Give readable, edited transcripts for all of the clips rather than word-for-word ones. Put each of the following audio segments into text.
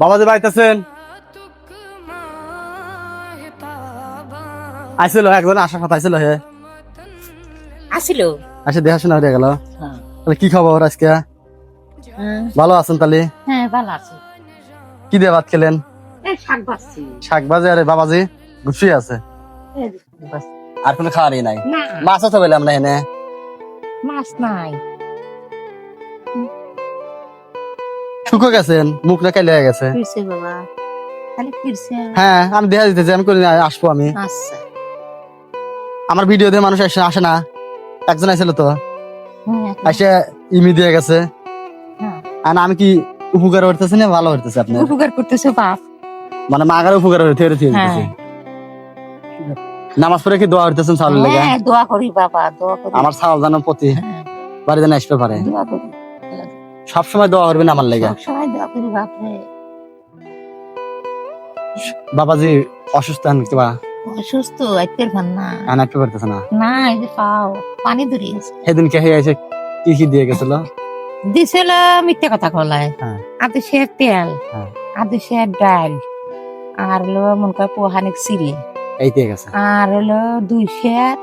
বাবাজি বাইতেছেন? আইছিল একজন আসার কথা আইছিল হে আসিল। আচ্ছা দেখাশোনা হয়ে গেল। হ্যাঁ। তাহলে কি খবর আজকে? ভালো আছেন তাহলে? হ্যাঁ ভালো আছি। কি দিয়ে ভাত খেলেন? এই শাক ভাজছি। শাক ভাজি। আরে বাবাজি গুছিয়ে আছে, এই যে শাক ভাজছি। আর কোনো খাওয়ারই নাই? না মাছ আছে বললাম না এনে? মাছ নাই। শুকো গেছেন, মুখ না কাইলে গেছে। ফিরছে বাবা, খালি ফিরছে। হ্যাঁ আমি দেখা দিতেছি, আমি করি আসবো আমি। আচ্ছা। আমার ভিডিও দিয়ে মানুষ আসে না? একজন আইছিল তো, হ্যাঁ, এসে ইমি দিয়ে গেছে। হ্যাঁ। আর আমি কি উপকার করতেছি না ভালো করতেছে আপনার? উপকার করতেছে বাপ। মানে মাগার উপকার হইতে হ্যাঁ। নামাজ পড়ে কি দোয়া করতেছেন চাউলের লেগে? হ্যাঁ দোয়া করি বাবা, দোয়া করি। আমার চাউল জানো প্রতি হ্যাঁ, বাড়ি জানে আসতে পারে। দোয়া করি। সবসময় দোয়া করবেন আমার লেগে। সবসময় দোয়া করি বাপরে। বাবাজি অসুস্থ কিবা অসুস্থ আইতের ভান না। আনাতে পারতেছে না? না এই যে পাও পানি ধরিয়েছে। সেদিন কে এসে কি কি দিয়ে গেছিল? দিছিল মিথ্যে কথা কলায়। হ্যাঁ। আধা শের তেল, হ্যাঁ। আধা শের ডাল, আর হলো মনে কর পোহানিক সিরি, এই দিয়ে গেছে। আর হলো 2 শের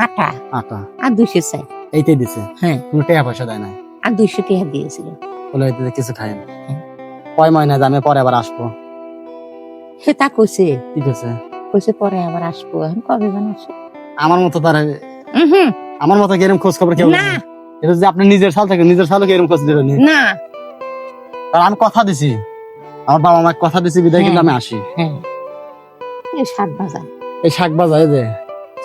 আটা, আটা আর 2 শের চাল। এইটাই দিছে? হ্যাঁ। কোনো টাকা পয়সা দেয় না? আর 200 টাকা দিয়েছিল। বলে এতে কিছু খায় না। হ্যাঁ। কয় মহিনা আমি পরে আবার আসবো? সে তা কইছে, ঠিক আছে। কইছে পরে আবার আসবো। এখন কবে বানাসো? আমার মতো তার, আমার মতো কি এরকম খোঁজ খবর কেউ না। এটা যে আপনি নিজের সাল থেকে নিজের সালকে এরকম খোঁজ দিলেন না। আর আমি কথা দিছি, আমার বাবা মাকে কথা দিছি বিদায় কিন্তু আমি আসি। হ্যাঁ। এই শাক ভাজা, এই শাক বাজায় যে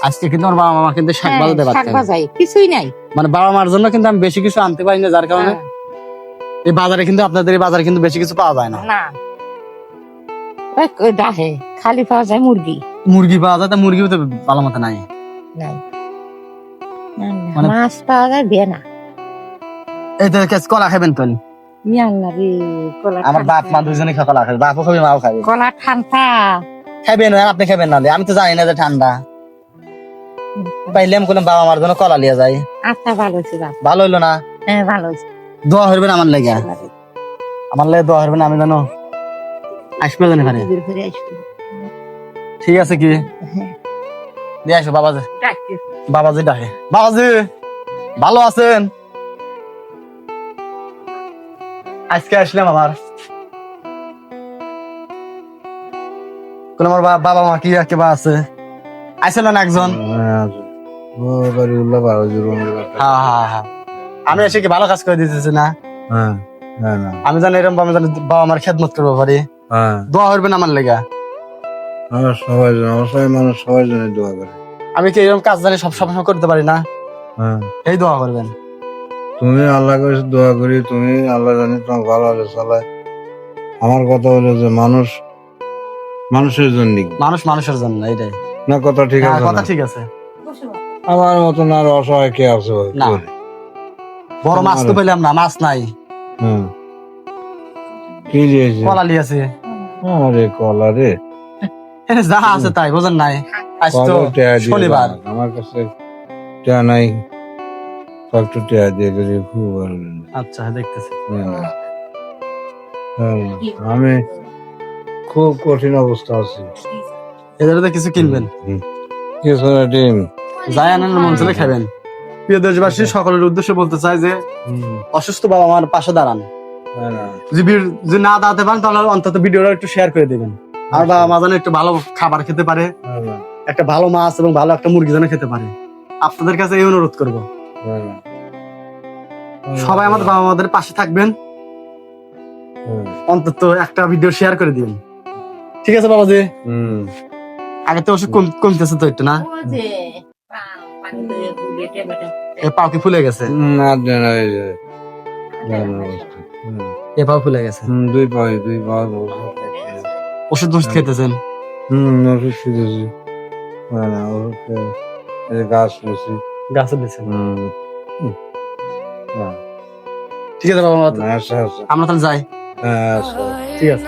আজকে কিন্তু আমার বাবা মা কিন্তু শাক বাজাতে শাক পারছে ভাজাই কিছুই নাই। মানে বাবা মার জন্য কিন্তু আমি বেশি কিছু আনতে পারি না, যার কারণে এই বাজারে কিন্তু আপনাদের এই বাজারে কিন্তু বেশি কিছু পাওয়া যায় না। না ওই ডাহে খালি পাওয়া যায় মুরগি। মুরগি পাওয়া যায়, তা মুরগিও তো ভালো মতো নাই। নাই। না, না, মানে- মাছ পাওয়া যায় বেনা। এই তো কলা খাবেন তো? ইয়াল্লা রে, কলা আমার বাপ মা ঠান্ডা। দুজনে কলা খাবে, বাপও খাবে মাও খাবে। কলা ঠান্ডা। খাবেন আর আপনি খাবেন না? আমি তো জানি না যে ঠান্ডা। পাইলে আমি কোনো বাবা মার জন্য কলা লিয়ে যাই। আচ্ছা ভালো হয়েছে বাপ। ভালো হইলো না? হ্যাঁ ভালো হয়েছে। দোয়া করবেন আমার লেগে, আমার লেগে দোয়া করবেন। আমি জানো আসবে জানি পারে। ঘুরে ঘুরে আসবো। ঠিক আছে কি হ্যাঁ। দিয়ে আসো বাবাজি। ডাকতে। বাবাজি ডাকে। বাবাজি ভালো আছেন? আজকে আসলাম আমার কোন আমার বাবা মা কি একেবারে আছে আইছিল না একজন? হ্যাঁ হ্যাঁ হ্যাঁ, আমি এসে কি ভালো কাজ করে দিতেছি না? আমি জানি এরকম আমি জানি বাবা মার খেদমত করবো পারি। দোয়া করবেন আমার লেগা। সবাই মানুষ সবাই জন্য দোয়া করে। আমি কি এরকম কাজ জানি সব সময় করতে পারি না? এই দোয়া করবেন। তুমি আল্লাহ কাছে দোয়া করি, তুমি আল্লাহ জানি তোমার ভালো হলে চালায়। আমার কথা হলো যে মানুষ মানুষের জন্য, মানুষ মানুষের জন্য, এইটাই না কথা ঠিক হ্যাঁ, আছে কথা না? ঠিক আছে। আমার মতন আর অসহায় কে আছে ভাই? না। বড় মাছ তো পেলাম না, মাছ নাই। কি দিয়েছে? কলা লিয়েছে। আরে কলা রে, যা আছে তাই, বোঝেন নাই? আজ তো কলা টেয়া দিয়ে শনিবার। দাও। আমার কাছে টেয়া নাই, কয়েকটু টেয়া দিয়ে গেলে খুব ভালো লাগে। আচ্ছা দেখতেছি। আমি খুব কঠিন অবস্থা আছি। এদের তো কিছু কিনবেন, কিছু না ডিম। যাই আনেন মন চলে খাবেন। প্রিয় দেশবাসী, সকলের উদ্দেশ্যে বলতে চাই যে অসুস্থ বাবা মার পাশে দাঁড়ান। যদি না দাঁড়াতে পারেন তাহলে অন্তত ভিডিওটা একটু শেয়ার করে দিবেন। আর বাবা মা যেন একটু ভালো খাবার খেতে পারে, একটা ভালো মাছ এবং ভালো একটা মুরগি যেন খেতে পারে। আপনাদের কাছে এই অনুরোধ করব, সবাই আমাদের বাবা মাদের পাশে থাকবেন, অন্তত একটা ভিডিও শেয়ার করে দিবেন। ঠিক আছে বাবাজি? আগে তো ওষুধ কমতেছে তো একটু না? এ পাও কি ফুলে গেছে? না না, এ পাও ফুলে গেছে। দুই পাও ওষুধ টষুধ খেতেছেন? ওষুধ খেতেছি। না ওষুধ গাছ খেয়েছি। গাছে দিয়েছেন? ঠিক আছে বাবা, আচ্ছা আচ্ছা, আমরা তাহলে যাই। আচ্ছা। ঠিক আছে।